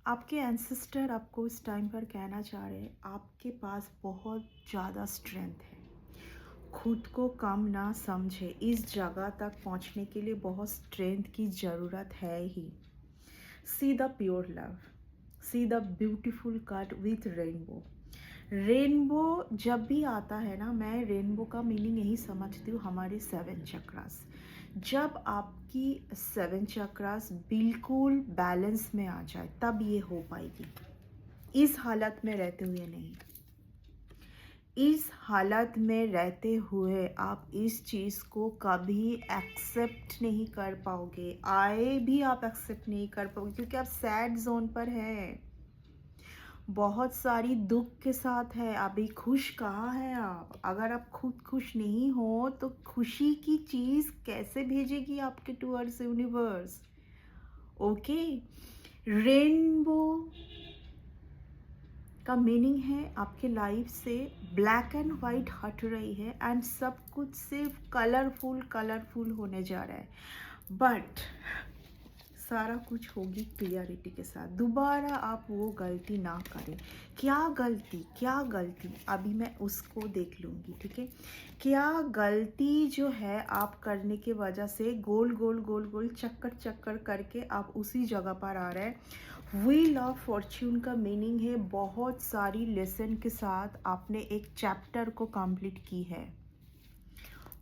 आपके एंसेस्टर आपको इस टाइम पर कहना चाह रहे हैं आपके पास बहुत ज़्यादा स्ट्रेंथ है। खुद को कम ना समझे, इस जगह तक पहुंचने के लिए बहुत स्ट्रेंथ की ज़रूरत है ही। See the pure love, see the beautiful card with rainbow. Rainbow जब भी आता है ना, मैं रेनबो का मीनिंग यही समझती हूँ, हमारे 7 चक्रास। जब आपकी 7 चक्रास बिल्कुल बैलेंस में आ जाए तब ये हो पाएगी। इस हालत में रहते हुए नहीं, इस हालत में रहते हुए आप इस चीज़ को कभी एक्सेप्ट नहीं कर पाओगे। आए भी आप एक्सेप्ट नहीं कर पाओगे क्योंकि आप सैड जोन पर है, बहुत सारी दुख के साथ है। अभी खुश कहाँ है आप? अगर आप खुद खुश नहीं हो तो खुशी की चीज़ कैसे भेजेगी आपके टूवर्ड्स यूनिवर्स? ओके, रेनबो का मीनिंग है आपके लाइफ से ब्लैक एंड वाइट हट रही है एंड सब कुछ सिर्फ कलरफुल कलरफुल होने जा रहा है। बट सारा कुछ होगी क्लियरिटी के साथ। दोबारा आप वो गलती ना करें। क्या गलती, क्या गलती, अभी मैं उसको देख लूँगी, ठीक है। क्या गलती जो है आप करने की वजह से गोल गोल गोल गोल चक्कर चक्कर करके आप उसी जगह पर आ रहे हैं। व्हील ऑफ फॉर्च्यून का मीनिंग है बहुत सारी लेसन के साथ आपने एक चैप्टर को कंप्लीट की है।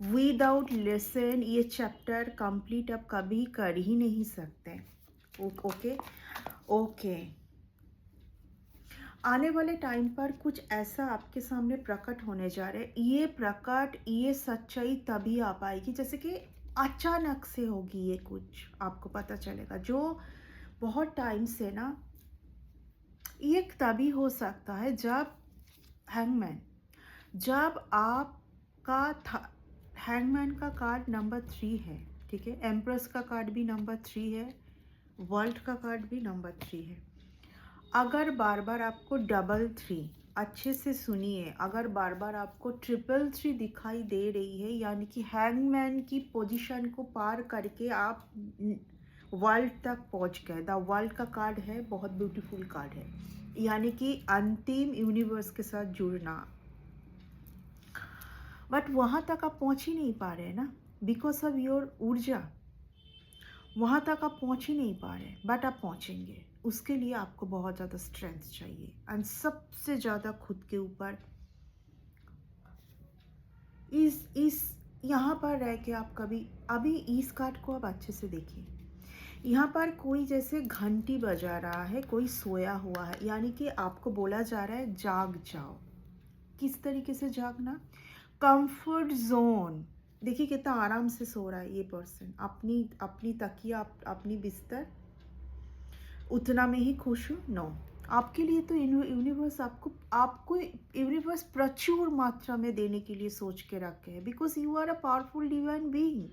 विदाउट लेसन ये चैप्टर कंप्लीट आप कभी कर ही नहीं सकते। ओके ओके, आने वाले टाइम पर कुछ ऐसा आपके सामने प्रकट होने जा रहा है। ये प्रकट, ये सच्चाई तभी आ पाएगी जैसे कि अचानक से होगी। ये कुछ आपको पता चलेगा जो बहुत टाइम से ना, ये तभी हो सकता है जब हैंगमैन, जब आपका हैंगमैन का कार्ड नंबर 3 है, ठीक है। एम्प्रेस का कार्ड भी नंबर 3 है, वर्ल्ड का कार्ड भी नंबर 3 है। अगर बार बार आपको डबल 3, अच्छे से सुनिए, अगर बार बार आपको ट्रिपल 3 दिखाई दे रही है, यानी कि हैंगमैन की पोजीशन को पार करके आप वर्ल्ड तक पहुंच गए। द वर्ल्ड का कार्ड है, बहुत ब्यूटीफुल कार्ड है, यानी कि अंतिम यूनिवर्स के साथ जुड़ना। बट वहाँ तक आप पहुँच ही नहीं पा रहे ना, बिकॉज ऑफ योर ऊर्जा। वहाँ तक आप पहुँच ही नहीं पा रहे, बट आप पहुँचेंगे। उसके लिए आपको बहुत ज़्यादा स्ट्रेंथ चाहिए एंड सबसे ज़्यादा खुद के ऊपर इस यहाँ पर रह के आप कभी, अभी इस कार्ड को आप अच्छे से देखिए। यहाँ पर कोई जैसे घंटी बजा रहा है, कोई सोया हुआ है, यानी कि आपको बोला जा रहा है जाग जाओ। किस तरीके से जागना? Comfort zone. देखिए कितना आराम से सो रहा है ये पर्सन, अपनी अपनी तकिया, अपनी बिस्तर, उतना में ही खुश हूँ। नो, आपके लिए तो यूनिवर्स आपको आपको यूनिवर्स प्रचुर मात्रा में देने के लिए सोच के रखे हैं, because you are a powerful divine being.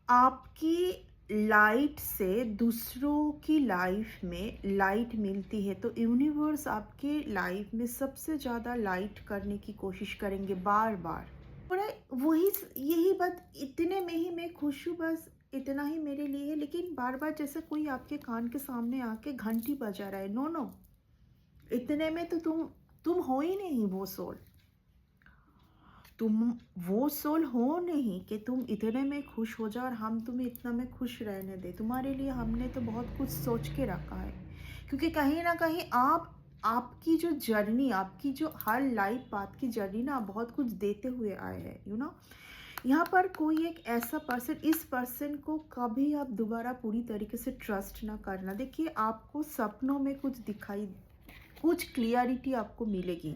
आपकी लाइट से दूसरों की लाइफ में लाइट मिलती है, तो यूनिवर्स आपके लाइफ में सबसे ज़्यादा लाइट करने की कोशिश करेंगे बार बार। और वही, यही बात, इतने में ही मैं खुश हूँ, बस इतना ही मेरे लिए है। लेकिन बार बार जैसे कोई आपके कान के सामने आके घंटी बजा रहा है, नो नो, इतने में तो तुम हो ही नहीं वो सोल। तुम वो सोल हो नहीं कि तुम इतने में खुश हो जाओ और हम तुम्हें इतना में खुश रहने दे। तुम्हारे लिए हमने तो बहुत कुछ सोच के रखा है, क्योंकि कहीं ना कहीं आपकी जो जर्नी, आपकी जो हर लाइफ पाथ की जर्नी ना, बहुत कुछ देते हुए आए हैं, यू नो। यहाँ पर कोई एक ऐसा पर्सन, इस पर्सन को कभी आप दोबारा पूरी तरीके से ट्रस्ट ना करना। देखिए आपको सपनों में कुछ दिखाई, कुछ क्लियरिटी आपको मिलेगी।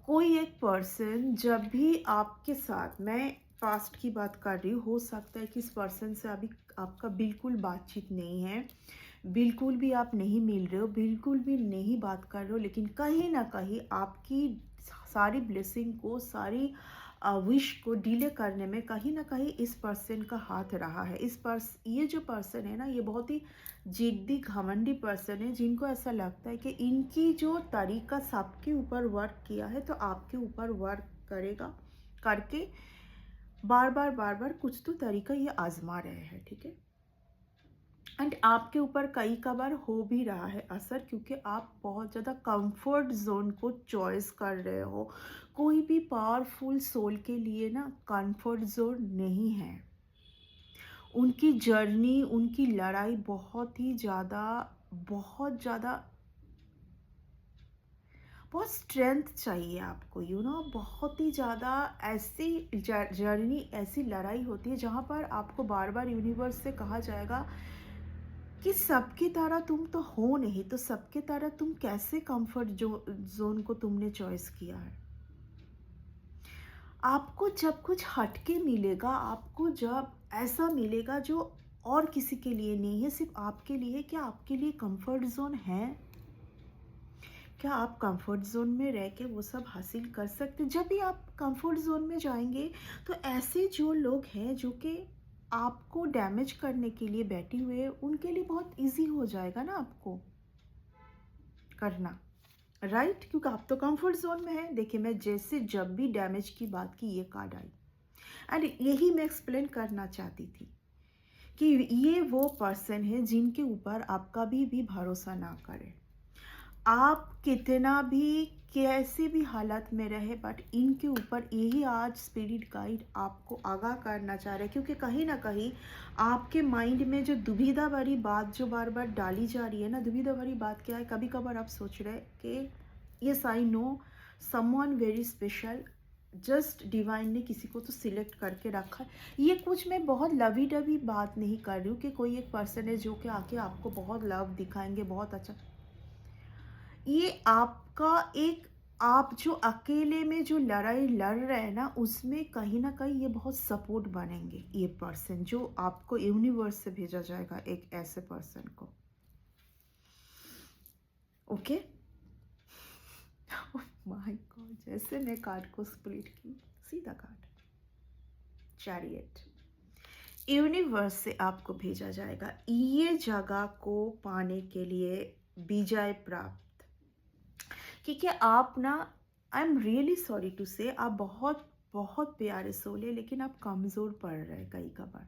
कोई एक पर्सन जब भी आपके साथ, मैं पास्ट की बात कर रही हूँ, हो सकता है कि इस पर्सन से अभी आपका बिल्कुल बातचीत नहीं है, बिल्कुल भी आप नहीं मिल रहे हो, बिल्कुल भी नहीं बात कर रहे हो, लेकिन कहीं ना कहीं आपकी सारी ब्लेसिंग को, सारी विश को डिले करने में कहीं ना कहीं इस पर्सन का हाथ रहा है। ये जो पर्सन है ना, ये बहुत ही जिद्दी घमंडी पर्सन है, जिनको ऐसा लगता है कि इनकी जो तरीका सबके ऊपर वर्क किया है तो आपके ऊपर वर्क करेगा, करके बार बार कुछ तो तरीका ये आजमा रहे हैं, ठीक है। एंड आपके ऊपर कई कबार हो भी रहा है असर, क्योंकि आप बहुत ज़्यादा कंफर्ट जोन को चॉइस कर रहे हो। कोई भी पावरफुल सोल के लिए ना कंफर्ट जोन नहीं है। उनकी जर्नी, उनकी लड़ाई बहुत ही ज़्यादा, बहुत ज़्यादा, बहुत स्ट्रेंथ चाहिए आपको, बहुत ही ज़्यादा ऐसी जर्नी, ऐसी लड़ाई होती है जहाँ पर आपको बार बार यूनिवर्स से कहा जाएगा कि सबकी तरह तुम तो हो नहीं, तो सबकी तरह तुम कैसे कंफर्ट जोन को तुमने चॉइस किया है। आपको जब कुछ हटके मिलेगा, आपको जब ऐसा मिलेगा जो और किसी के लिए नहीं है, सिर्फ आपके लिए, क्या आपके लिए कंफर्ट जोन है? क्या आप कंफर्ट जोन में रह के वो सब हासिल कर सकते? जब भी आप कंफर्ट जोन में जाएंगे तो ऐसे जो लोग हैं जो कि आपको डैमेज करने के लिए बैठे हुए हैं, उनके लिए बहुत इजी हो जाएगा ना आपको करना, राइट? क्योंकि आप तो कंफर्ट जोन में हैं। देखिए, मैं जैसे जब भी डैमेज की बात की, ये कार्ड आई, एंड यही मैं एक्सप्लेन करना चाहती थी कि ये वो पर्सन है जिनके ऊपर आप कभी भी भरोसा ना करें। आप कितना भी, कैसे भी हालत में रहे, बट इनके ऊपर यही आज स्पिरिट गाइड आपको आगाह करना चाह रहे हैं, क्योंकि कहीं ना कहीं आपके माइंड में जो दुविधा भरी बात जो बार बार डाली जा रही है ना, दुविधा भरी बात क्या है? कभी कभार आप सोच रहे हैं कि yes I know someone very special, just divine ने किसी को तो सिलेक्ट करके रखा है। ये कुछ मैं बहुत लवी डवी बात नहीं कर रही हूँ कि कोई एक पर्सन है जो कि आके आपको बहुत लव दिखाएंगे, बहुत अच्छा। ये आपका एक, आप जो अकेले में जो लड़ाई लड़ रहे हैं ना, उसमें कहीं ना कहीं ये बहुत सपोर्ट बनेंगे। ये पर्सन जो आपको यूनिवर्स से भेजा जाएगा, एक ऐसे पर्सन को, ओके? माय गॉड, जैसे मैं कार्ड को स्प्लिट की, सीधा कार्ड चैरियट, यूनिवर्स से आपको भेजा जाएगा ये जगह को पाने के लिए, विजय प्राप्त। क्योंकि आप ना, I am really sorry to say, आप बहुत बहुत प्यारे सोल है, लेकिन आप कमज़ोर पड़ रहे हैं कई कबार।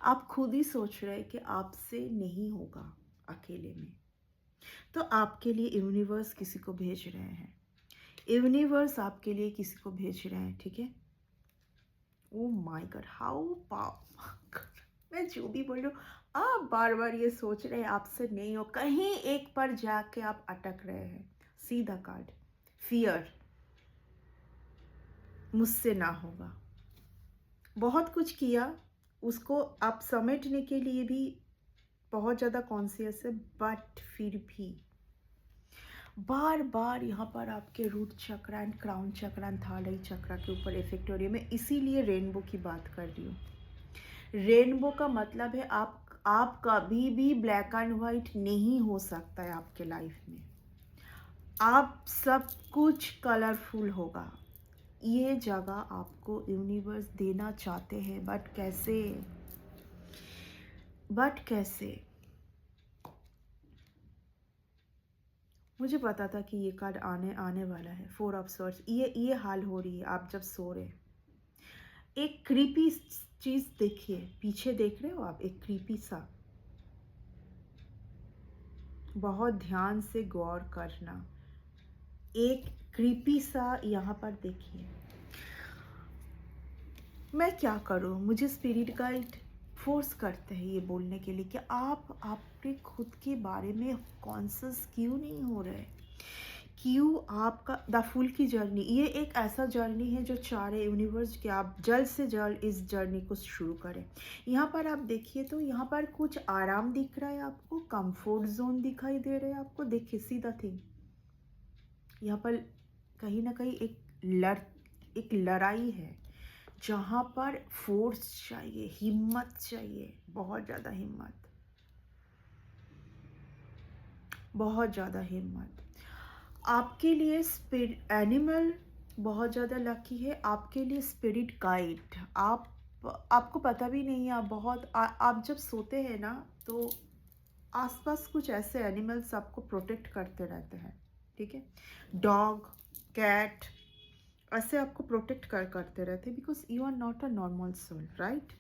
आप खुद ही सोच रहे हैं कि आपसे नहीं होगा अकेले में, तो आपके लिए यूनिवर्स किसी को भेज रहे हैं, यूनिवर्स आपके लिए किसी को भेज रहे हैं, ठीक है? Oh my God, how power मैं जो भी बोल रही हूँ, आप बार बार ये सोच रहे हैं आपसे नहीं हो, कहीं एक पर जाके आप अटक रहे हैं। सीधा कार्ड, फियर, मुझसे ना होगा। बहुत कुछ किया, उसको आप समेटने के लिए भी बहुत ज़्यादा कॉन्शियस है, बट फिर भी बार बार यहाँ पर आपके रूट चक्र एंड क्राउन चक्र एंड थर्ड आई चक्र के ऊपर इफेक्ट हो रही है। मैं इसीलिए रेनबो की बात कर रही हूँ। रेनबो का मतलब है आप कभी भी ब्लैक एंड वाइट नहीं हो सकता है आपके लाइफ में। आप सब कुछ कलरफुल होगा। ये जगह आपको यूनिवर्स देना चाहते हैं, बट कैसे? मुझे पता था कि ये कार्ड आने वाला है। 4 ऑफ सॉर्ड्स, ये हाल हो रही है आप जब सो रहे। एक क्रीपी चीज देखिए, पीछे देख रहे हो आप, एक क्रीपी सा, बहुत ध्यान से गौर करना, एक क्रीपी सा यहाँ पर देखिए। मैं क्या करूँ, मुझे स्पिरिट गाइड फोर्स करते हैं ये बोलने के लिए कि आप आपके खुद के बारे में कॉन्शियस क्यों नहीं हो रहे? क्यों आपका द फूल की जर्नी, ये एक ऐसा जर्नी है जो चाह रहे यूनिवर्स कि आप जल्द से जल्द इस जर्नी को शुरू करें। यहाँ पर आप देखिए तो यहाँ पर कुछ आराम दिख रहा है आपको, कंफर्ट जोन दिखाई दे रहे हैं आपको। देखिए सीधा थिंग, यहाँ पर कहीं ना कहीं एक लड़ाई है जहाँ पर फोर्स चाहिए, हिम्मत चाहिए, बहुत ज़्यादा हिम्मत, बहुत ज़्यादा हिम्मत। आपके लिए स्पिरिट एनिमल बहुत ज़्यादा लकी है, आपके लिए स्पिरिट गाइड, आपको पता भी नहीं है, आप बहुत आप जब सोते हैं ना तो आसपास कुछ ऐसे एनिमल्स आपको प्रोटेक्ट करते रहते हैं, ठीक है? डॉग, कैट, ऐसे आपको प्रोटेक्ट करते रहते हैं, because you are not a normal soul, right?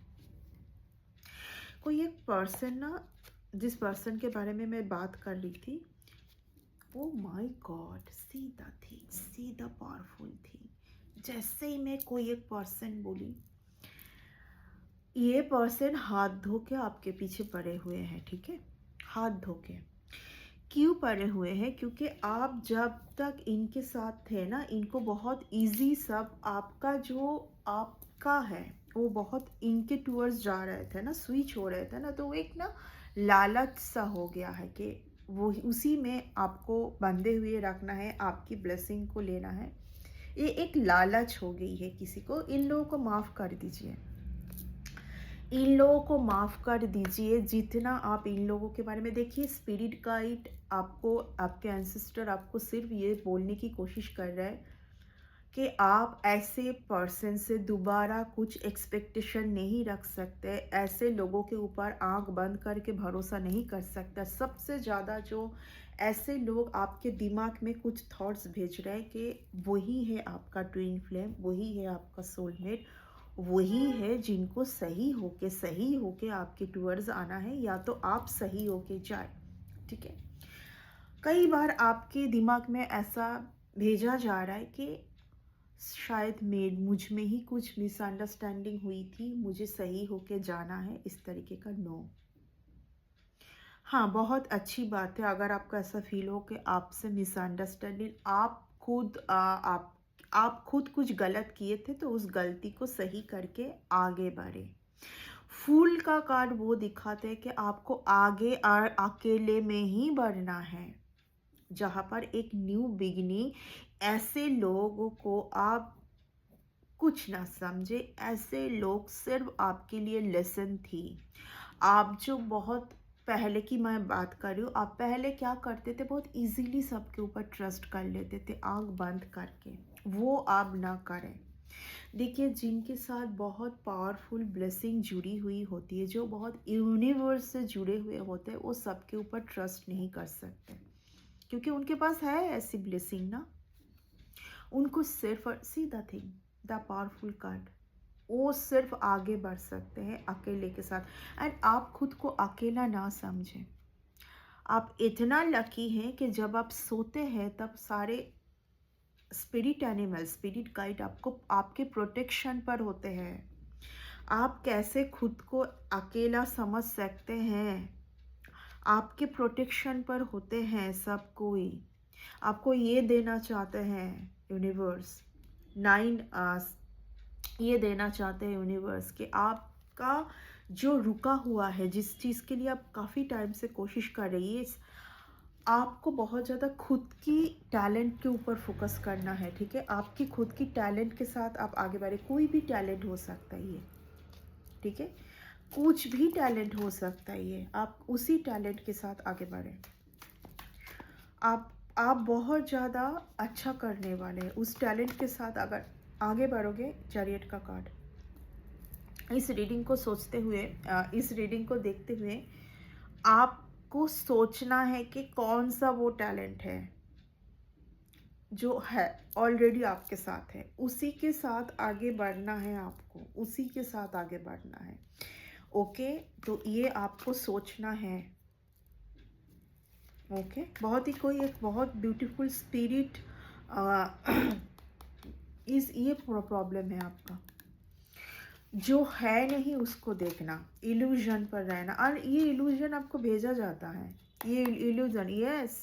कोई एक पर्सन ना जिस पर्सन के बारे में मैं बात कर रही थी, oh my God, see the thing, see the powerful thing. जैसे ही मैं कोई एक पर्सन बोली, ये पर्सन हाथ धो के आपके पीछे पड़े हुए हैं, ठीक है, हाथ धो के। क्यों पड़े हुए हैं? क्योंकि आप जब तक इनके साथ थे ना, इनको बहुत इजी सब आपका जो आपका है वो बहुत इनके टूवर्ड्स जा रहे थे ना, स्विच हो रहे थे ना, तो वो एक ना लालच सा हो गया है कि वो उसी में आपको बंधे हुए रखना है, आपकी ब्लेसिंग को लेना है। ये एक लालच हो गई है किसी को। इन लोगों को माफ़ कर दीजिए, इन लोगों को माफ़ कर दीजिए। जितना आप इन लोगों के बारे में देखिए, स्पिरिट गाइड आपको, आपके एंसेस्टर आपको सिर्फ ये बोलने की कोशिश कर रहा है कि आप ऐसे पर्सन से दोबारा कुछ एक्सपेक्टेशन नहीं रख सकते, ऐसे लोगों के ऊपर आंख बंद करके भरोसा नहीं कर सकते। सबसे ज़्यादा जो ऐसे लोग आपके दिमाग में कुछ थॉट्स भेज रहे हैं कि वही है आपका ट्विन फ्लेम, वही है आपका सोलमेट, वही है जिनको सही होके आपके टूवर्ड्स आना है, या तो आप सही होके जाए, ठीक है। कई बार आपके दिमाग में ऐसा भेजा जा रहा है कि शायद मुझ में ही कुछ मिसअंडरस्टैंडिंग हुई थी, मुझे सही होके जाना है, इस तरीके का। नो, हाँ, बहुत अच्छी बात है अगर आपको ऐसा फील हो कि आपसे मिसअंडरस्टैंडिंग, आप खुद कुछ गलत किए थे, तो उस गलती को सही करके आगे बढ़े। फूल का कार्ड वो दिखाते हैं कि आपको आगे और अकेले में ही बढ़ना है, जहाँ पर एक न्यू बिगिनिंग। ऐसे लोगों को आप कुछ ना समझे, ऐसे लोग सिर्फ आपके लिए लेसन थी। आप जो बहुत पहले की मैं बात कर रही हूँ, आप पहले क्या करते थे, बहुत इजीली सबके ऊपर ट्रस्ट कर लेते थे आंख बंद करके, वो आप ना करें। देखिए, जिनके साथ बहुत पावरफुल ब्लेसिंग जुड़ी हुई होती है, जो बहुत यूनिवर्स से जुड़े हुए होते हैं, वो सबके ऊपर ट्रस्ट नहीं कर सकते, क्योंकि उनके पास है ऐसी ब्लेसिंग ना। उनको सिर्फ see the thing, the powerful card, वो सिर्फ आगे बढ़ सकते हैं अकेले के साथ। एंड आप खुद को अकेला ना समझें। आप इतना लकी हैं कि जब आप सोते हैं तब सारे स्पिरिट एनिमल, स्पिरिट गाइड आपको आपके प्रोटेक्शन पर होते हैं। आप कैसे खुद को अकेला समझ सकते हैं? आपके प्रोटेक्शन पर होते हैं सब कोई। आपको ये देना चाहते हैं यूनिवर्स, 9 ये देना चाहते हैं यूनिवर्स कि आपका जो रुका हुआ है, जिस चीज़ के लिए आप काफ़ी टाइम से कोशिश कर रही है, आपको बहुत ज़्यादा खुद की टैलेंट के ऊपर फोकस करना है, ठीक है। आपकी खुद की टैलेंट के साथ आप आगे बढ़े। कोई भी टैलेंट हो सकता है ये, ठीक है, कुछ भी टैलेंट हो सकता है ये, आप उसी टैलेंट के साथ आगे बढ़ें। आप बहुत ज़्यादा अच्छा करने वाले हैं उस टैलेंट के साथ अगर आगे बढ़ोगे। चैरियट का कार्ड, इस रीडिंग को सोचते हुए, इस रीडिंग को देखते हुए आपको सोचना है कि कौन सा वो टैलेंट है जो है ऑलरेडी आपके साथ है, उसी के साथ आगे बढ़ना है, आपको उसी के साथ आगे बढ़ना है। ओके, तो ये आपको सोचना है। ओके, बहुत ही कोई एक बहुत ब्यूटीफुल स्पिरिट इस ये प्रॉब्लम है आपका, जो है नहीं उसको देखना, इल्यूजन पर रहना। और ये इल्यूजन आपको भेजा जाता है, ये इल्यूजन, यस,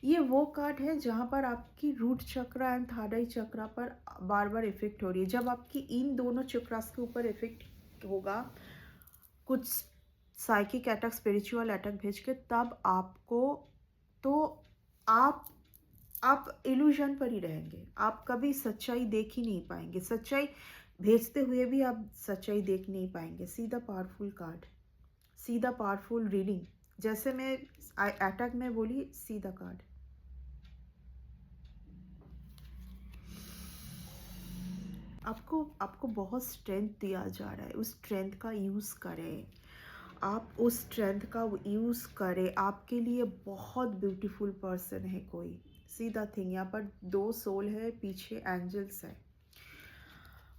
ये वो कार्ड है जहाँ पर आपकी रूट चक्र एंड थर्ड आई चक्र पर बार बार इफेक्ट हो रही है। जब आपकी इन दोनों चक्रास के ऊपर इफेक्ट होगा, कुछ साइकिक अटैक, स्पिरिचुअल अटैक भेज के, तब आपको, तो आप इल्यूजन पर ही रहेंगे, आप कभी सच्चाई देख ही नहीं पाएंगे। सच्चाई भेजते हुए भी आप सच्चाई देख नहीं पाएंगे। सीधा पावरफुल कार्ड, सीधा पावरफुल रीडिंग, जैसे मैं अटैक में बोली, सीधा कार्ड। आपको बहुत स्ट्रेंथ दिया जा रहा है, उस स्ट्रेंथ का यूज़ करें। आप उस स्ट्रेंथ का यूज़ करें। आपके लिए बहुत ब्यूटीफुल पर्सन है कोई। सीधा थिंग, यहाँ पर 2 सोल है, पीछे एंजल्स है।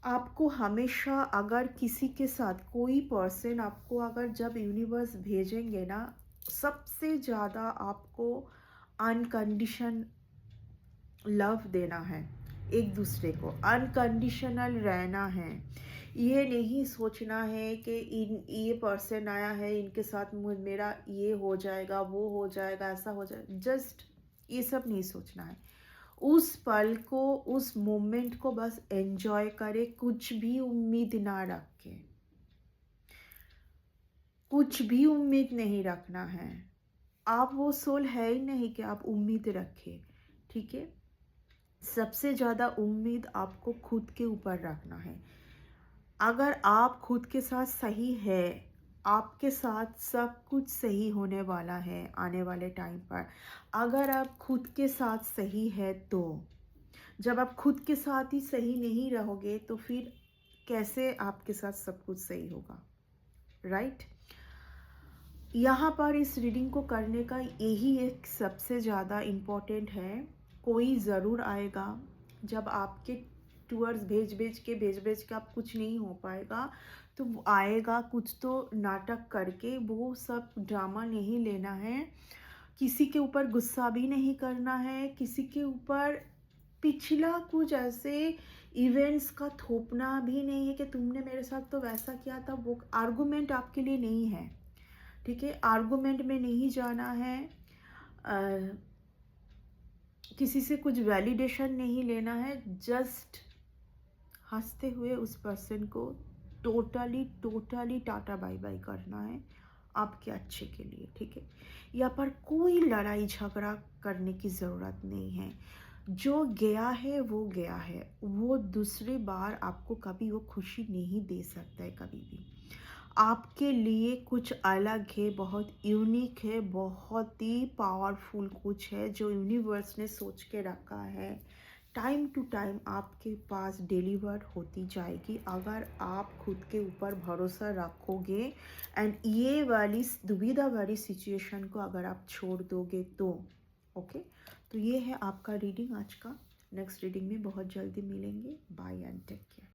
आपको हमेशा, अगर किसी के साथ कोई पर्सन आपको, अगर जब यूनिवर्स भेजेंगे ना, सबसे ज़्यादा आपको अनकंडीशन लव देना है, एक दूसरे को अनकंडीशनल रहना है। ये नहीं सोचना है कि इन ये पर्सन आया है, इनके साथ मेरा ये हो जाएगा, वो हो जाएगा, ऐसा हो जाएगा, जस्ट ये सब नहीं सोचना है। उस पल को, उस मोमेंट को बस एंजॉय करे, कुछ भी उम्मीद ना रख के, कुछ भी उम्मीद नहीं रखना है। आप वो सोल है ही नहीं कि आप उम्मीद रखें, ठीक है। सबसे ज़्यादा उम्मीद आपको खुद के ऊपर रखना है। अगर आप खुद के साथ सही है, आपके साथ सब कुछ सही होने वाला है आने वाले टाइम पर। अगर आप खुद के साथ सही है तो, जब आप खुद के साथ ही सही नहीं रहोगे तो फिर कैसे आपके साथ सब कुछ सही होगा, राइट। यहाँ पर इस रीडिंग को करने का यही एक सबसे ज़्यादा इम्पोर्टेंट है। कोई ज़रूर आएगा जब आपके टूअर्स भेज के आप कुछ नहीं हो पाएगा, तो वो आएगा कुछ तो नाटक करके। वो सब ड्रामा नहीं लेना है, किसी के ऊपर गुस्सा भी नहीं करना है, किसी के ऊपर पिछला कुछ ऐसे इवेंट्स का थोपना भी नहीं है कि तुमने मेरे साथ तो वैसा किया था। वो आर्गुमेंट आपके लिए नहीं है, ठीक है। आर्गुमेंट में नहीं जाना है, किसी से कुछ वैलिडेशन नहीं लेना है। जस्ट हंसते हुए उस पर्सन को totally totally tata bye bye करना है, आपके अच्छे के लिए, ठीक है। यहाँ पर कोई लड़ाई झगड़ा करने की ज़रूरत नहीं है। जो गया है वो गया है, वो दूसरी बार आपको कभी वो खुशी नहीं दे सकता है कभी भी। आपके लिए कुछ अलग है, बहुत यूनिक है, बहुत ही पावरफुल कुछ है जो यूनिवर्स ने सोच के रखा है। टाइम टू टाइम आपके पास डिलीवर होती जाएगी, अगर आप खुद के ऊपर भरोसा रखोगे एंड ये वाली दुविधा वाली सिचुएशन को अगर आप छोड़ दोगे तो। ओके, तो ये है आपका रीडिंग आज का। नेक्स्ट रीडिंग में बहुत जल्दी मिलेंगे। Bye and take care.